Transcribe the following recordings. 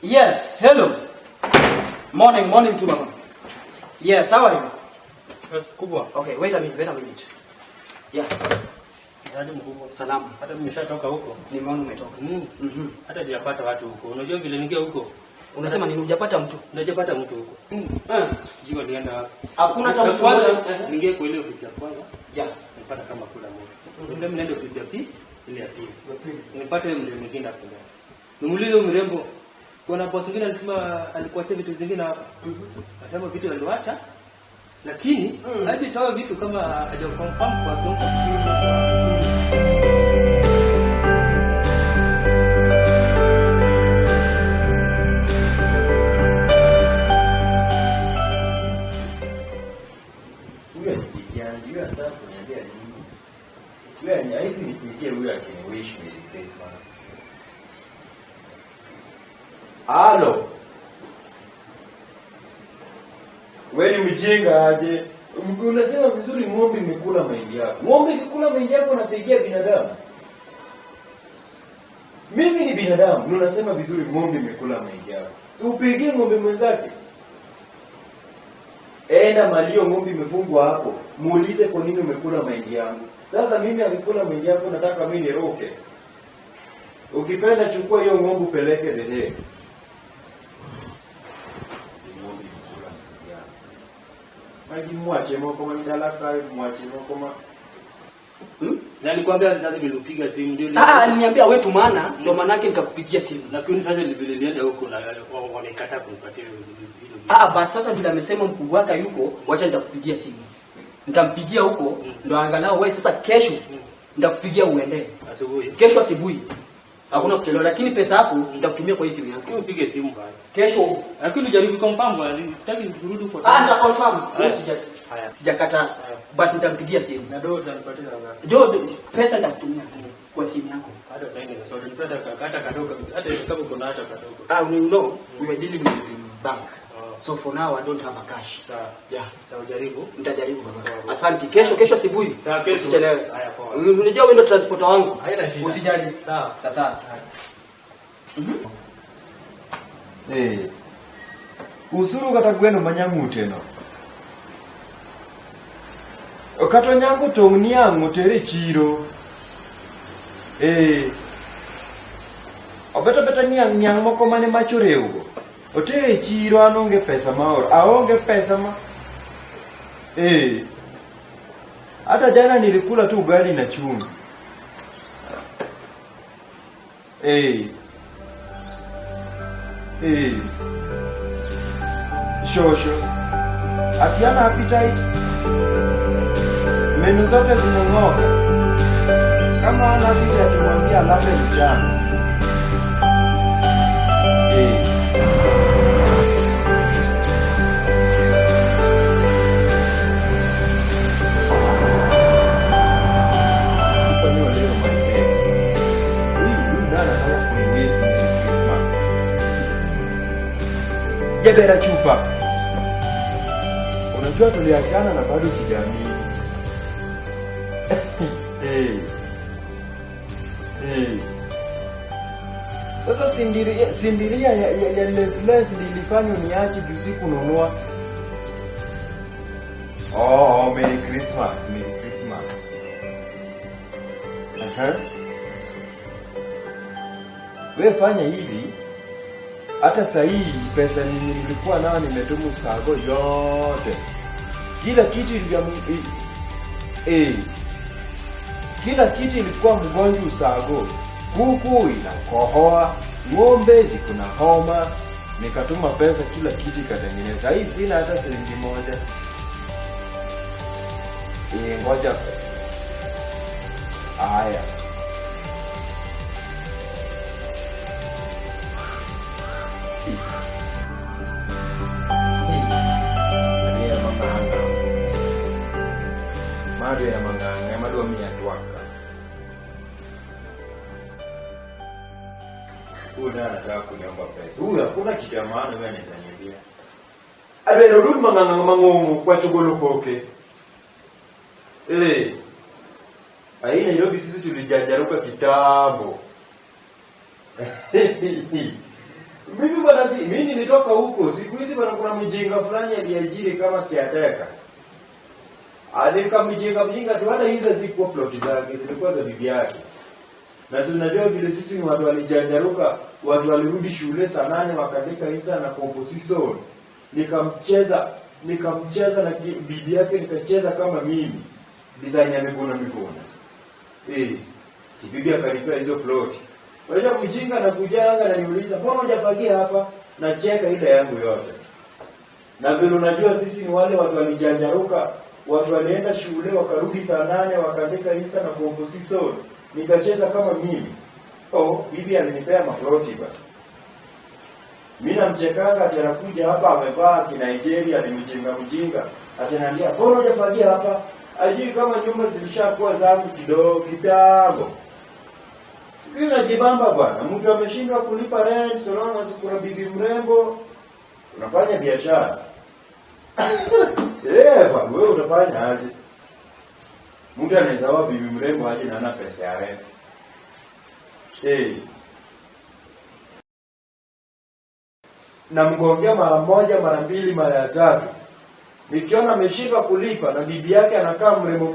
Yes, hello. Morning to mama. Yes, how are you? Yes, kubwa. Okay, wait a minute. Yeah. Hadi mkubwa. Salama. Hata nimeshatoka huko. Nimeona umetoka. Hata sijapata watu huko. Unajua vile ningia huko. Unasema nini hujapata mtu? Hujapata mtu huko. Sijui walienda wapi. Hakuna hata mtu kwanza ningia kwa ile ofisi ya kwanza. Yeah. Nipata kama kula moja. Ndio mimi naenda ofisi ya pili, ile ya pili. Nipate mle mwingine hapo. Nimuulize mrembo. Kuna boss mwingine alisema alikuacha vitu zingine hapa. Anasema vitu aliacha. Lakini hadi toa vitu kama haja confirm kwa songo. Halo. Wewe mjinga aje? Unasema vizuri ng'ombe imekula mahindi yako. Ng'ombe ikikula mahindi yako unapigia binadamu. Mimi ni binadamu, unasema vizuri ng'ombe imekula mahindi yako. So upigie ng'ombe mwenzake. Enda malio ng'ombe imefungwa hapo. Muulize kwa nini umekula mahindi yangu. Sasa mimi alikula mahindi yako nataka mimi niroke. Ukipenda chukua hiyo ng'ombe upeleke dede. Maji mwache moko manidalaka mwache moko Na nilikwambia sasa nilipiga simu ndio aliniambia wewe tumana ndio maana yake nikakupigia simu. Lakini sasa nilienda huko na wamekataa kunipatia hilo. But sasa vile amesema mkuu wake yuko, wacha nitakupigia simu. Nitampigia huko ndio angalau wewe sasa kesho nitakupigia uende. Asubuhi. Kesho asubuhi. Hakuna kuchelewa lakini pesa yako nitakutumia kwa hii simu yako. Upige simu bwana. Kesho. Lakini jaribu confirm, sitaki kurudi huko. Nita confirm. Haya. Sijakata. But nitampigia simu. Na ndio utanipatia ngapi? Jo pesa nitakutumia kwa simu yako. Hata sasa hivi sasa nipenda kata kadogo hata kama uko na hata kadogo. You know, we are dealing with the bank. So for now I don't have a cash. Sawa. Yeah. Sawa jaribu. Nitajaribu baba. Asante. Kesho asubuhi. Sawa kesho. Usichelewe. Haya poa. Unajua wewe ndio transporter wangu. Haina shida. Usijali. Sawa. Sasa. Usuru katagweno manyamute no. Okato nyango tongnia ngotere chiro. Obeta nyang moko mane machore ugo. Otere chiro anonge pesa maoro. Aonge pesa ma. Hata jana nilikula tu ugali na chumvi. Shosho. Atiana appetite. Menu zote zimeng'oka. Kama ana appetite tumwambia lape mchana. Jebera chupa. Unajua tuliachana na bado sijaamini. Sasa sindiria ya Lesles nilifanya niache juzi kununua. Merry Christmas. Wewe fanya hivi. Hata sahihi pesa nilikuwa nao nimetumu sago yote. Kila kitu ilikuwa mgonjwa sago. Kuku inakohoa, ng'ombe ziko na homa. Nikatuma pesa kila kitu katengeneza. Sahihi sina hata shilingi moja. Ngoja. Haya. Madu ya manganga, madu wa miatuaka. Huyu anataka kuniomba pesa. Huyu hakuna kitu ya maana wewe anasanyia. Abero rudi manganga mangongo kwa chogolo poke. Hii Nairobi sisi tulijanjaruka kitambo. Mimi bwana mimi nilitoka huko. Siku hizi bwana kuna mjinga fulani aliajiri kama kiateka. Alika mjinga tu, hata hizo zilikuwa plot zake, zilikuwa za bibi yake. Na tunajua vile sisi ni watu walijanjaruka, watu walirudi shule saa 8 wakaandika hisa na composition. Nikamcheza na bibi yake, nikacheza kama mimi. Design ya mikono. Si bibi akanipea hizo plot. Wacha mjinga na kujanga na niuliza, "Mbona hujafagia hapa?" Na cheka ile yangu yote. Na vile unajua sisi ni wale watu walijanjaruka, watu walienda shule wakarudi saa 8 wakaandika hisa na composition. Nikacheza kama mimi. Bibi alinipea maploti bana. Mimi namchekanga ati anakuja hapa amevaa Kinigeria, ni mjinga. Ataniambia, "Mbona hujafagia hapa?" Ajui kama nyumba zilishakuwa zangu kidogo. Mimi najibamba bwana. Mtu ameshindwa kulipa rent, salama kuna bibi mrembo. Unafanya biashara. Bwana, wewe unafanya aje? Mtu anaweza wa bibi mrembo aje na hana pesa ya rent. Na mgongea mara moja, mara mbili, mara tatu. Nikiona ameshika kulipa na bibi yake anakaa mrembo.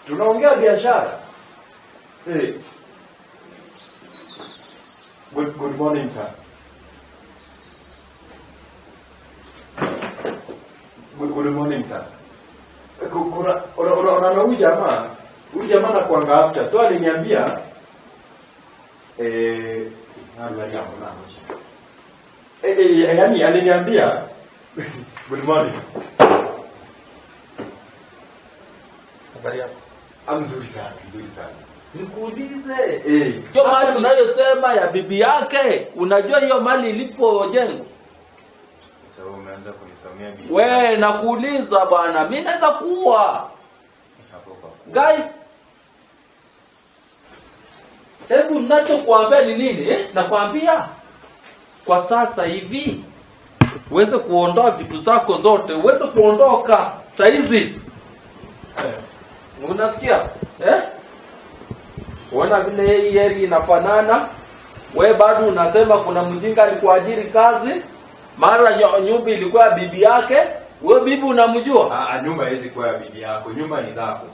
Tunaongea biashara. Good morning, sir. Good morning, sir. Kuna huyu jamaa anakuanga after. So aliniambia yani aliniambia good morning. Habari yako? Mzuri sana. Nikuulize. Hiyo mali unayosema ya bibi yake, unajua hiyo mali ilipojengwa? Sasa umeanza kunisomea bibi. Wewe nakuuliza bwana, mimi naweza kuua. Guy. Hebu ninachokuambia ni nini? Nakwambia kwa sasa hivi uweze kuondoa vitu zako zote, uweze kuondoka saa hizi. Unasikia? Unaona vile hii area inafanana. Wewe bado unasema kuna mjinga alikuajiri kazi, mara nyumba ilikuwa bibi yake. Wewe bibi unamjua? Nyumba hizi kwa bibi yako, nyumba ni zako.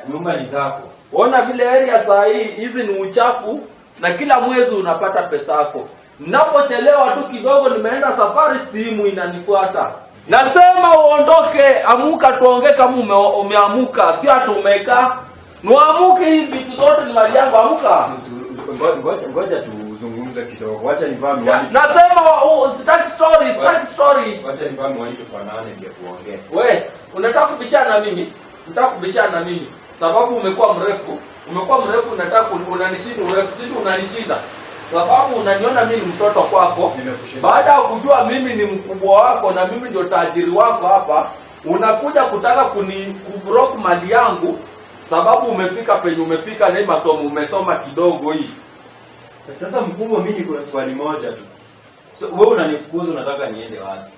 Nyumba ni zako. Unaona vile area saa hii hizi ni uchafu na kila mwezi unapata pesa yako. Ninapochelewa tu kidogo nimeenda safari, simu inanifuata. Nasema uondoke, amuka tuongee kama umeamuka, si ati umekaa. Nuamuke, hii vitu zote ni mali yangu, amuka. Ngoja tuzungumze kidogo. Acha nifahamu miwani. Nasema sitaki story. Acha nifahamu miwani tufanane ndio tuongee. Wewe, unataka kubishana na mimi? Unataka kubishana na mimi? Sababu umekuwa mrefu unataka unanishinda, unanishinda. Sababu unaniona mimi ni mtoto kwako. Baada ya kujua mimi ni mkubwa wako na mimi ndio tajiri wako hapa, unakuja kutaka kubroke mali yangu. Sababu umefika penye umefika na masomo umesoma kidogo hii. Sasa mkubwa, mimi kuna swali moja tu. So wewe unanifukuza, unataka niende wapi?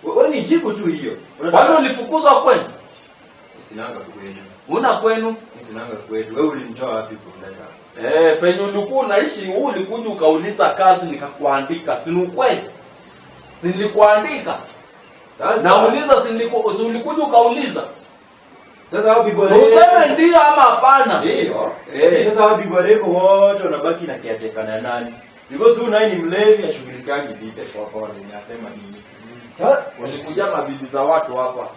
Wewe ni jibu tu hiyo. Kwani ulifukuzwa kwenu? Sinanga kwetu. Una kwenu? Sinanga kwetu. Wewe ulinitoa wapi kuleta? Penye ulikuwa unaishi, ulikuja ukauliza kazi nikakuandika. Si ni kweli? Si nilikuandika? Sasa nauliza, si ulikuja ukauliza? Sasa wapi bwana? Useme ndio ama hapana? Ndio. Sasa wapi bwana wote wanabaki na kiachekana nani? Because huyu naye ni mlevi na shughulikani bibi kwa ninasema nini? Sasa walikuja mabibi za watu hapa.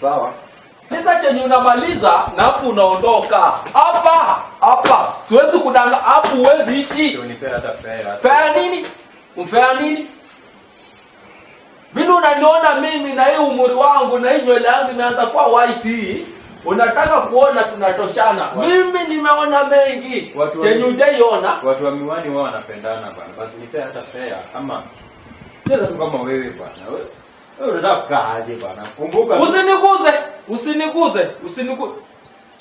Sawa. Sasa chenye unamaliza na hapo unaondoka. Hapa. Siwezi kudanga hapo, huwezi ishi. Sio nipe hata fare. Fare nini? Umfare nini? Vile unaniona mimi na hii umri wangu na hii nywele yangu imeanza kuwa white, unataka kuona tunatoshana. Mimi nimeona mengi. Chenye hujaiona. Watu wa miwani wao wanapendana bwana. Basi nipe hata fare ama cheza tu kama wewe bwana. Wewe unataka kaaje bwana? Kumbuka Usiniguze.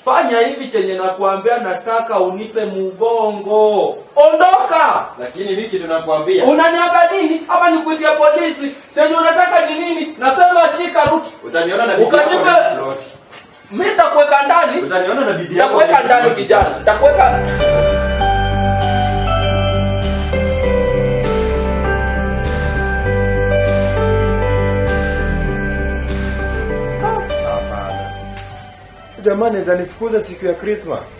Fanya hivi chenye nakuambia, nataka unipe mgongo. Ondoka. Lakini mimi kitu nakwambia. Unaniambia nini? Hapa nikuitia polisi. Chenye unataka ni nini? Nasema shika ruti. Utaniona na bibi yako. Mimi nitakuweka ndani. Utaniona na bidii yako. Nitakuweka ndani kijana. Nitakuweka Jamani, zanifukuza siku ya Christmas.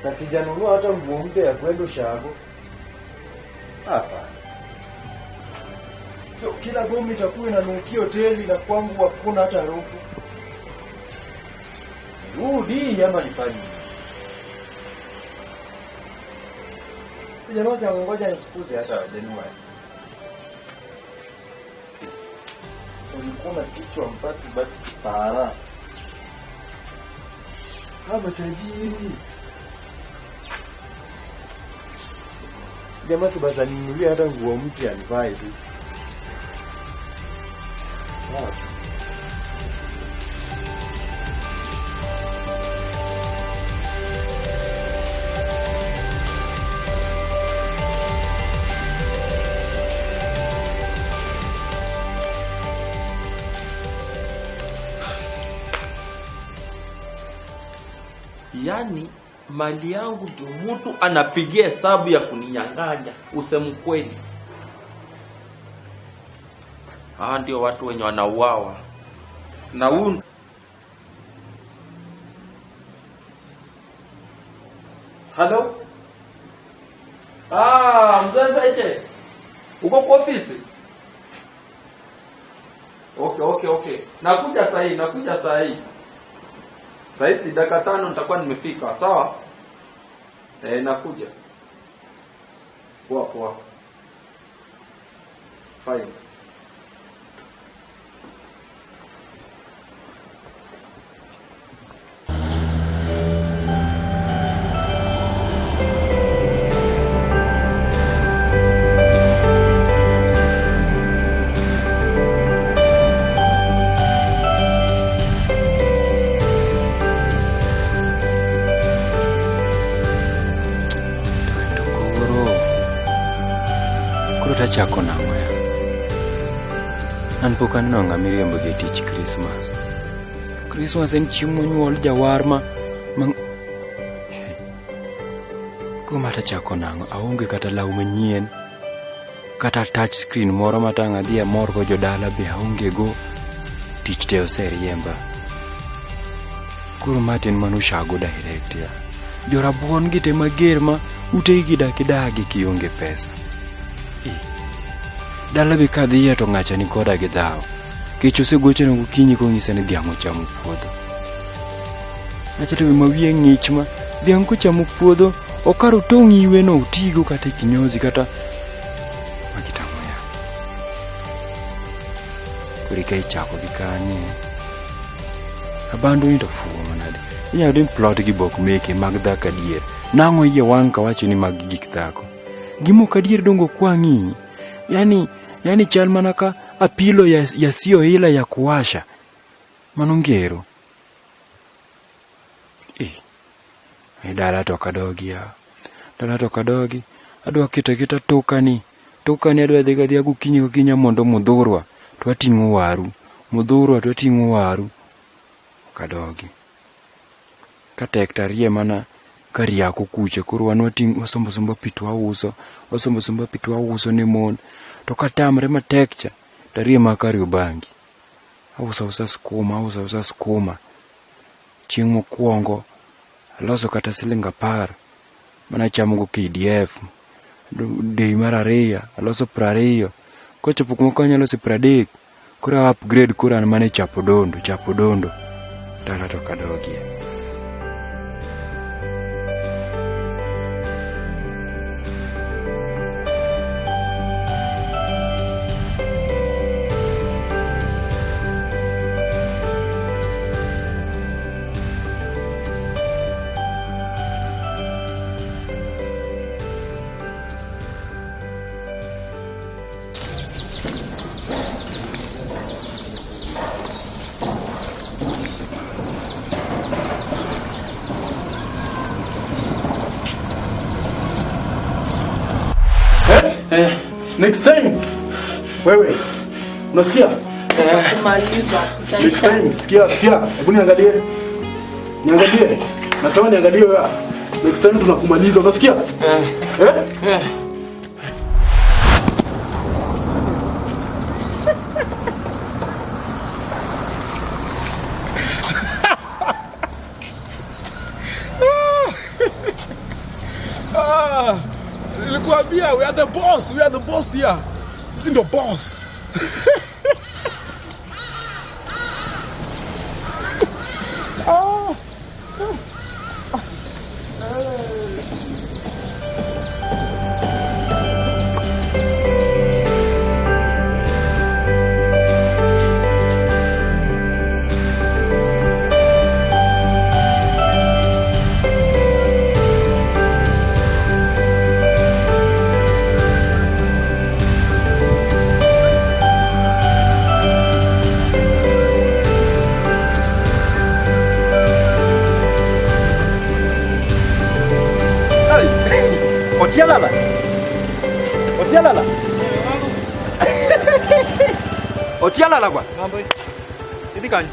Na sijanunua hata nguo mpya ya kwenda ushago. Hapa. So kila bomu itakuwa inanukia hoteli na kwangu hakuna hata harufu. Rudi ama nifanye. Jamaa sasa ngoja nifukuze hata Januari. Ulikuwa na kichwa mpati basi para. Haba tajiri. Jamaa si basi ninunulie hata nguo mpya nivae tu. Sawa. yani mali yangu ndio mtu anapigia hesabu ya kuninyang'anya, useme kweli. Ndio watu wenye wanauawa. Na huyu Hello? Mzee Beche. Uko kwa ofisi? Okay. Nakuja saa hii. Saa hii dakika 5 nitakuwa nimefika, sawa? Nakuja. Poa. Fine. Chako na moya anpoka nonga miriambo ge tich Christmas en chiemo nyuol jawarma kuma ta chako nango aonge kata law manyien kata touch screen moro matanga dia mor go jodala be aonge go tich te oseriemba kuro Martin manushago direct ya jorabuon gite mager ma ute gidakidagi kionge pesa dala be kadhiya to ngacha ni koda gi dhao kech osegoche no gokinyi kong'isa ni dhiang' ochamo puodho acha to mawie ng'ich ma dhiang' kochamo puodho okaro tong' iwe no utigo kata kinyozi kata makitamo ya kurika ichako gi kanye abandu ni to fuwo manade inyalo dim plot gi bok meke mag dhaka dier nang'o iye wang' kawacho ni mag gik dhako gimo kadier dongo kwangi yani chal manaka apilo ya sio ila ya kuwasha manongero dala to kadogi adwa kita tokani adwa dhiga gokinyi mondo mudhurwa to ating'o waru kadogi katek rie mana kariako kuche kuro wanoting wasombo pitu auso ne mon to katamre matekcha tarie makari ubangi ausa skuma chieng' mokwongo aloso kata silinga par mana chamo go KDF dei mar 2 aloso 20 kochopo kuma kanya loso 30 kura upgrade kura mane chapo dondo dala to kadogi Next time wewe unasikia? Utamaliza. Next time, sikia. Hebu niangalie. Niangalie. Nasema niangalie wewe. Next time tunakumaliza. Unasikia? Nilikuambia we are the boss. We are the boss here. Sisi ndio boss. Otialala bwana. Mambo. Hivi kani?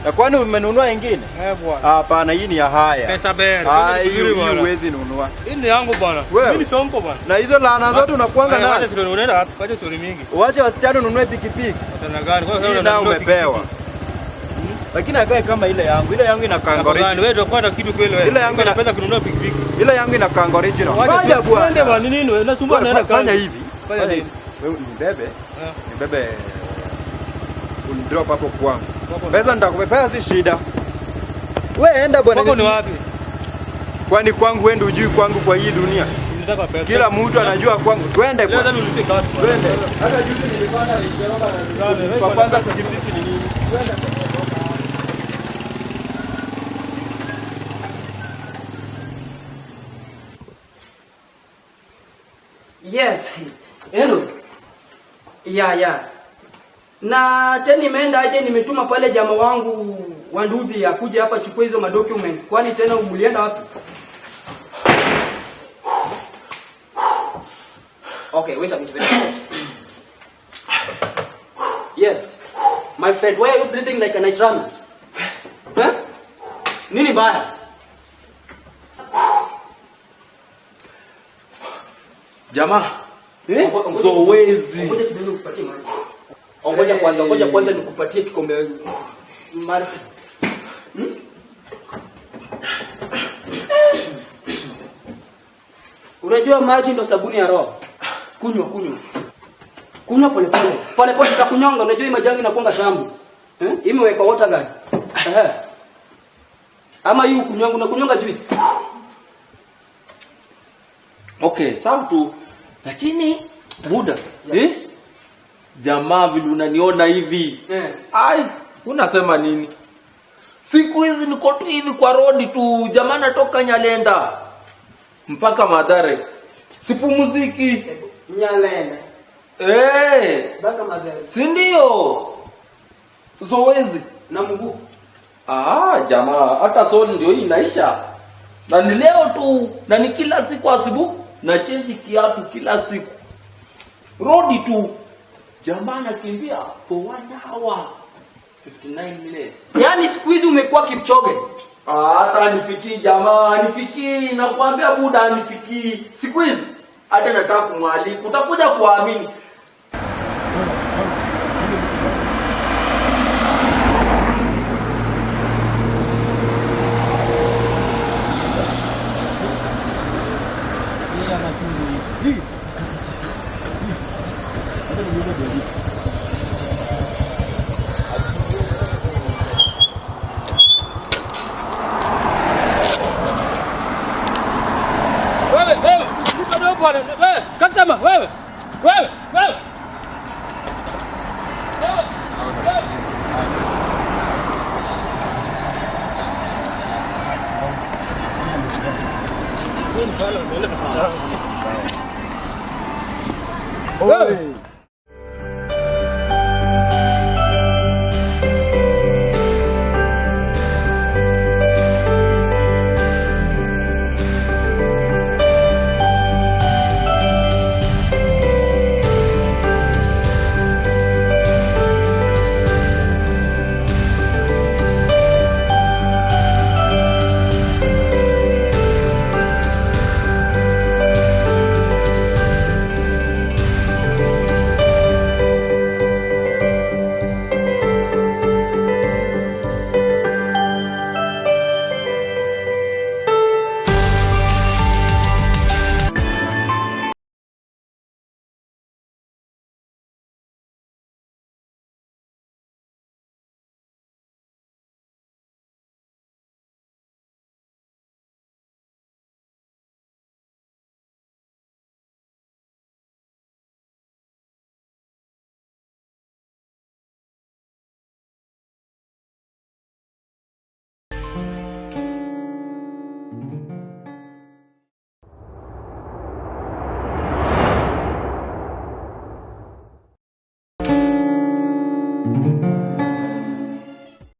Na kwani umenunua ingine? Bwana. Hapana, hii ni ya haya. Pesa bere. Hii huwezi nunua. Hii ni yangu bwana. Mimi sonko bwana. Na hizo laana zote unakuanga nazo. Wacha sio unaenda wapi? Wacha sio mingi. Wacha wasichana ununue pikipiki. Sasa gani? Kwa hiyo na umepewa. Lakini akae kama ile yangu. Ile yangu inakaa original. Wewe ndio kwenda kitu kweli wewe. Ile yangu inapenda kununua pikipiki. Ile yangu inakaa original. Wacha bwana. Ndio bwana nini wewe? Unasumbua naenda fanya hivi. Fanya hivi. Wewe nibebe. Unidrop hapo kwangu. Pesa nitakupea si shida. Wewe enda bwana. Wako ni wapi? Kwani kwangu wewe ndio ujui kwangu kwa hii dunia? Kila mtu anajua kwangu. Twende bwana. Twende. Hata juzi nilipanda nilijeroka na kwa kwanza kujipiki ni nini? Twende. Yes. Hello. Yeah. Na tena nimeenda aje, nimetuma pale jamaa wangu wa Ndudhi akuje hapa chukua hizo documents. Kwani tena umulienda wapi? Okay, wait a minute. Yes. My friend, why are you breathing like a night runner? Huh? Nini baya? Jamaa, zoezi. Ngoja kidogo nikupatie maji. Ngoja kwanza nikupatie kikombe maji. Unajua maji ndo sabuni ya roho. Kunywa. Kunywa pole utakunyonga. Unajua hii majangi inakuanga shambu. Imeweka water gani? Ama hii unakunyonga juice. Okay, sawa tu. Lakini muda. Jamaa vile unaniona hivi. Ai, unasema nini? Siku hizi niko tu hivi kwa road tu. Jamaa natoka Nyalenda mpaka Mathare. Sipumziki. Nyalenda. Mpaka Mathare. Si ndio? Zoezi na mguu. Jamaa, hata soli ndio hii inaisha. Na ni leo tu, na ni kila siku asubuhi na change kiatu kila siku. Rodi tu. Jamaa nakimbia for 1 hour 59 minutes. Yaani siku hizi umekuwa Kipchoge. Hata nifikii jamaa, nifikii nakwambia buda nifikii. Siku hizi hata nataka kumwalika, utakuja kuamini. Wewe, kasema wewe. Wewe. Thank you.